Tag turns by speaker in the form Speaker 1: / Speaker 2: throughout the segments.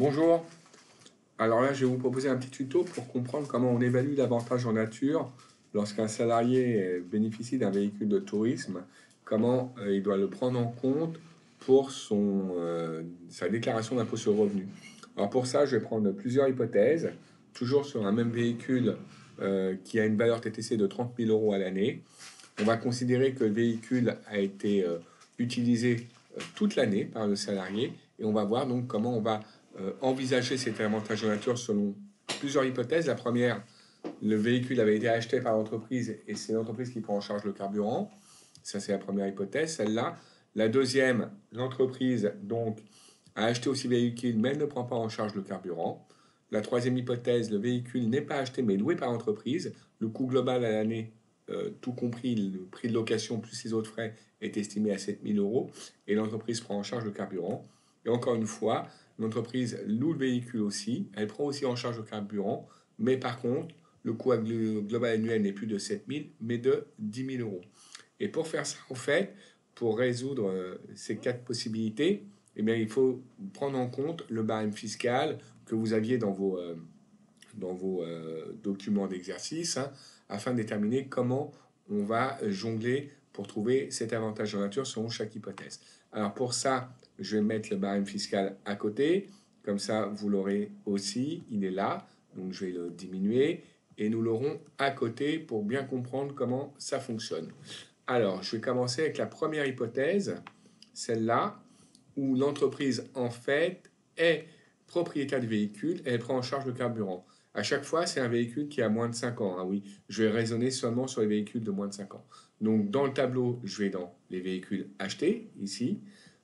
Speaker 1: Bonjour, alors là je vais vous proposer un petit tuto pour comprendre comment on évalue l'avantage en nature lorsqu'un salarié bénéficie d'un véhicule de tourisme, comment il doit le prendre en compte pour sa déclaration d'impôt sur le revenu. Alors pour ça je vais prendre plusieurs hypothèses, toujours sur un même véhicule qui a une valeur TTC de 30 000 euros à l'année. On va considérer que le véhicule a été utilisé toute l'année par le salarié et on va voir donc comment on va envisager cet avantage en nature selon plusieurs hypothèses. La première, le véhicule avait été acheté par l'entreprise et c'est l'entreprise qui prend en charge le carburant. Ça, c'est la première hypothèse, celle-là. La deuxième, l'entreprise donc a acheté aussi le véhicule, mais elle ne prend pas en charge le carburant. La troisième hypothèse, le véhicule n'est pas acheté, mais loué par l'entreprise. Le coût global à l'année, tout compris, le prix de location plus ses autres frais, est estimé à 7 000 euros et l'entreprise prend en charge le carburant. Et encore une fois, l'entreprise loue le véhicule aussi, elle prend aussi en charge le carburant, mais par contre, le coût global annuel n'est plus de 7 000, mais de 10 000 euros. Et pour faire ça, en fait, pour résoudre ces quatre possibilités, eh bien, il faut prendre en compte le barème fiscal que vous aviez dans vos documents d'exercice, hein, afin de déterminer comment on va jongler pour trouver cet avantage en nature selon chaque hypothèse. Alors pour ça, je vais mettre le barème fiscal à côté, comme ça vous l'aurez aussi, il est là, donc je vais le diminuer et nous l'aurons à côté pour bien comprendre comment ça fonctionne. Alors je vais commencer avec la première hypothèse, celle-là, où l'entreprise en fait est propriétaire du véhicule et elle prend en charge le carburant. À chaque fois, c'est un véhicule qui a moins de 5 ans. Hein, oui, je vais raisonner seulement sur les véhicules de moins de 5 ans. Donc, dans le tableau, je vais dans les véhicules achetés, ici,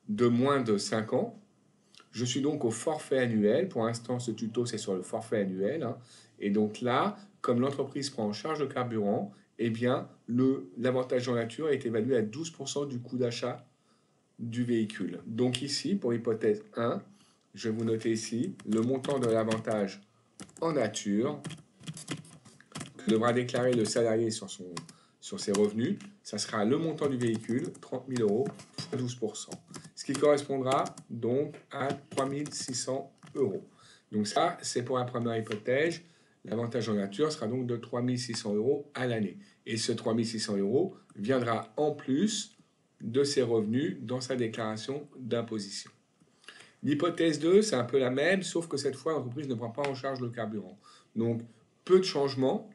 Speaker 1: de moins de 5 ans. Je suis donc au forfait annuel. Pour l'instant, ce tuto, c'est sur le forfait annuel. Hein. Et donc là, comme l'entreprise prend en charge le carburant, eh bien, l'avantage en nature est évalué à 12% du coût d'achat du véhicule. Donc ici, pour hypothèse 1, je vais vous noter ici le montant de l'avantage en nature que devra déclarer le salarié sur ses revenus. Ça sera le montant du véhicule, 30 000 euros, fois 12%. Ce qui correspondra donc à 3 600 euros. Donc ça, c'est pour la première hypothèse. L'avantage en nature sera donc de 3 600 euros à l'année. Et ce 3 600 euros viendra en plus de ses revenus dans sa déclaration d'imposition. L'hypothèse 2, c'est un peu la même, sauf que cette fois, l'entreprise ne prend pas en charge le carburant. Donc, peu de changements,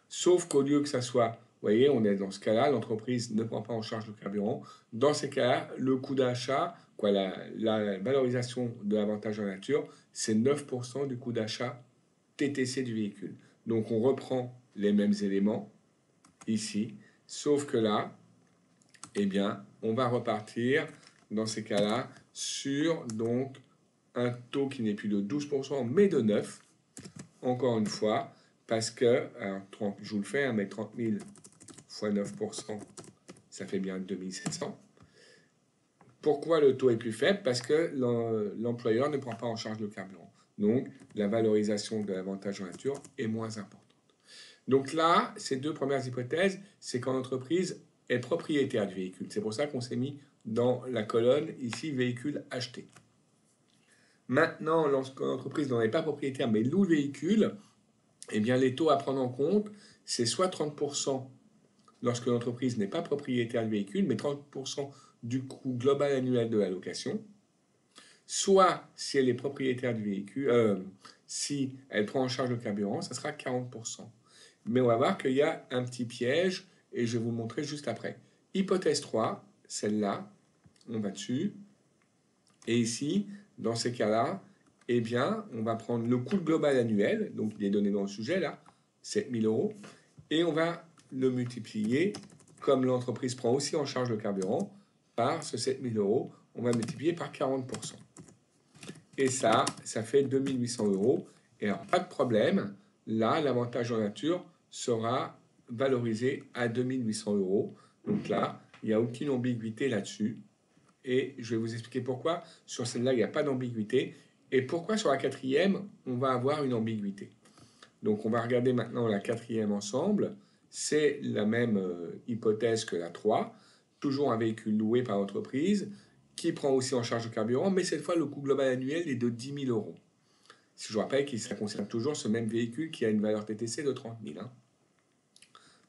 Speaker 1: sauf qu'au lieu que ça soit, vous voyez, on est dans ce cas-là, l'entreprise ne prend pas en charge le carburant. Dans ces cas-là, le coût d'achat, la valorisation de l'avantage en nature, c'est 9% du coût d'achat TTC du véhicule. Donc, on reprend les mêmes éléments ici, sauf que là, eh bien, on va repartir dans ces cas-là sur donc un taux qui n'est plus de 12% mais de 9%, encore une fois, parce que, alors, 30, je vous le fais, hein, mais 30 000 fois 9%, ça fait bien 2700. Pourquoi le taux est plus faible? Parce que l'employeur ne prend pas en charge le carburant. Donc, la valorisation de l'avantage en nature est moins importante. Donc là, ces deux premières hypothèses, c'est quand l'entreprise est propriétaire du véhicule. C'est pour ça qu'on s'est mis dans la colonne ici véhicule acheté. Maintenant, lorsque l'entreprise n'en est pas propriétaire mais loue le véhicule, eh bien les taux à prendre en compte, c'est soit 30% lorsque l'entreprise n'est pas propriétaire du véhicule, mais 30% du coût global annuel de la location, soit si elle est propriétaire du véhicule, si elle prend en charge le carburant, ça sera 40%. Mais on va voir qu'il y a un petit piège et je vais vous le montrer juste après. Hypothèse 3, celle-là, on va dessus. Et ici, dans ces cas-là, eh bien, on va prendre le coût global annuel, donc il est donné dans le sujet là, 7 000 euros, et on va le multiplier, comme l'entreprise prend aussi en charge le carburant, par ce 7 000 euros, on va multiplier par 40%. Et ça fait 2 800 euros. Et alors, pas de problème, là, l'avantage en nature sera valorisé à 2 800 euros. Donc là, il n'y a aucune ambiguïté là-dessus. Et je vais vous expliquer pourquoi. Sur celle-là, il n'y a pas d'ambiguïté. Et pourquoi sur la quatrième, on va avoir une ambiguïté. Donc on va regarder maintenant la quatrième ensemble. C'est la même hypothèse que la 3. Toujours un véhicule loué par l'entreprise qui prend aussi en charge le carburant, mais cette fois le coût global annuel est de 10 000 euros. Si je vous rappelle qu'il ça concerne toujours ce même véhicule qui a une valeur TTC de 30 000. Hein.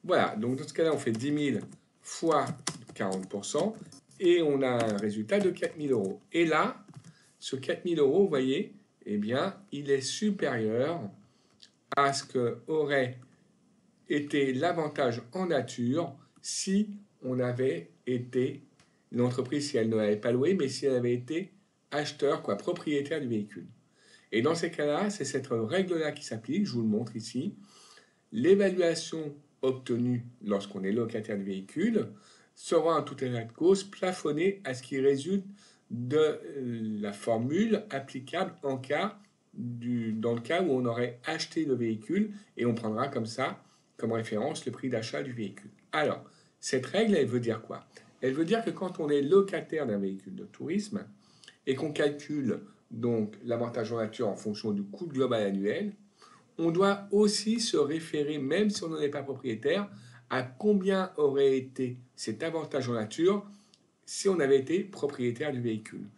Speaker 1: Voilà, donc dans ce cas-là, on fait 10 000 fois 40% et on a un résultat de 4 000 euros. Et là, ce 4 000 euros, vous voyez, eh bien, il est supérieur à ce qu'aurait été l'avantage en nature si on avait été l'entreprise, si elle ne l'avait pas loué, mais si elle avait été acheteur, quoi, propriétaire du véhicule. Et dans ces cas-là, c'est cette règle-là qui s'applique, je vous le montre ici. L'évaluation obtenue lorsqu'on est locataire du véhicule sera en tout état de cause plafonnée à ce qui résulte de la formule applicable dans le cas où on aurait acheté le véhicule et on prendra comme ça, comme référence, le prix d'achat du véhicule. Alors, cette règle, elle veut dire quoi? Elle veut dire que quand on est locataire d'un véhicule de tourisme et qu'on calcule donc l'avantage en nature en fonction du coût global annuel, on doit aussi se référer, même si on n'en est pas propriétaire, à combien aurait été cet avantage en nature si on avait été propriétaire du véhicule.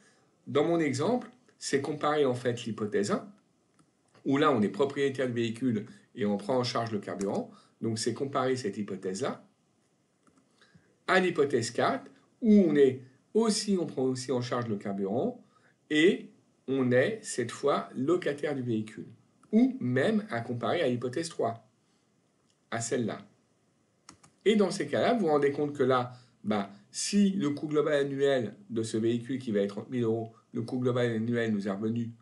Speaker 1: Dans mon exemple, c'est comparer en fait l'hypothèse 1, où là on est propriétaire du véhicule et on prend en charge le carburant. Donc c'est comparer cette hypothèse-là à l'hypothèse 4, où on prend aussi en charge le carburant et on est cette fois locataire du véhicule. Ou même à comparer à l'hypothèse 3, à celle-là. Et dans ces cas-là, vous vous rendez compte que là, si le coût global annuel de ce véhicule qui va être 30 000 euros, le coût global annuel nous est revenu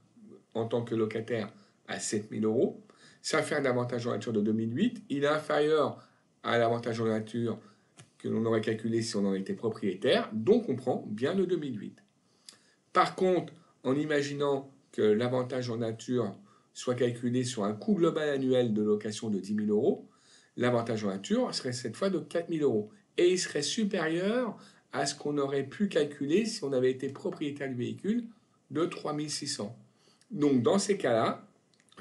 Speaker 1: en tant que locataire à 7 000 euros, ça fait un avantage en nature de 2008. Il est inférieur à l'avantage en nature que l'on aurait calculé si on en était propriétaire, donc on prend bien le 2008. Par contre, en imaginant que l'avantage en nature soit calculé sur un coût global annuel de location de 10 000 euros, l'avantage en nature serait cette fois de 4 000 euros. Et il serait supérieur à ce qu'on aurait pu calculer si on avait été propriétaire du véhicule de 3 600. Donc dans ces cas-là,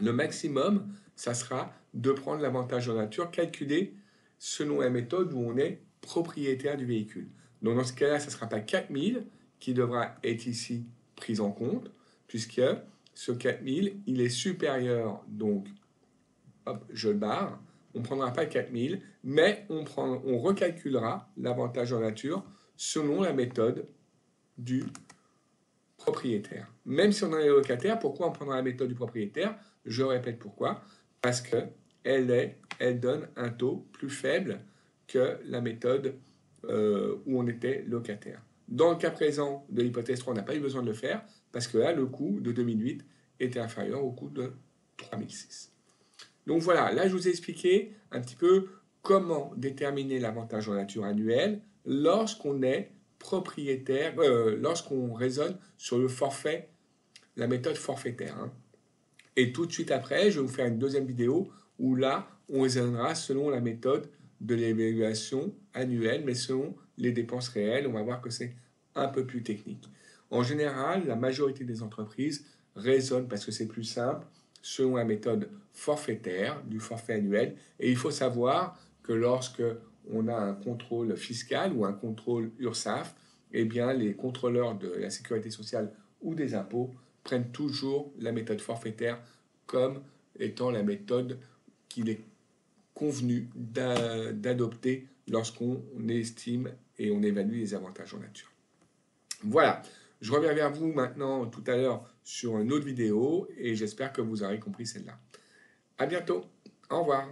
Speaker 1: le maximum, ça sera de prendre l'avantage en nature calculé selon la méthode où on est propriétaire du véhicule. Donc dans ce cas-là, ça ne sera pas 4 000 qui devra être ici pris en compte, puisque ce 4 000, il est supérieur, donc, hop, je le barre, on ne prendra pas 4 000, mais on recalculera l'avantage en nature selon la méthode du propriétaire. Même si on en est locataire, pourquoi on prendra la méthode du propriétaire? Je répète pourquoi. Parce qu'elle donne un taux plus faible que la méthode où on était locataire. Dans le cas présent de l'hypothèse 3, on n'a pas eu besoin de le faire parce que là, le coût de 2008 était inférieur au coût de 3006. Donc voilà, là je vous ai expliqué un petit peu comment déterminer l'avantage en nature annuel lorsqu'on est propriétaire, lorsqu'on raisonne sur le forfait, la méthode forfaitaire. Hein. Et tout de suite après, je vais vous faire une deuxième vidéo où là, on raisonnera selon la méthode de l'évaluation annuelle, mais selon les dépenses réelles. On va voir que c'est un peu plus technique. En général, la majorité des entreprises raisonnent, parce que c'est plus simple, selon la méthode forfaitaire, du forfait annuel. Et il faut savoir que lorsque on a un contrôle fiscal ou un contrôle URSSAF, eh bien, les contrôleurs de la sécurité sociale ou des impôts prennent toujours la méthode forfaitaire comme étant la méthode qu'il est convenu d'adopter lorsqu'on estime et on évalue les avantages en nature. Voilà, je reviens vers vous maintenant tout à l'heure sur une autre vidéo et j'espère que vous aurez compris celle-là. À bientôt, au revoir.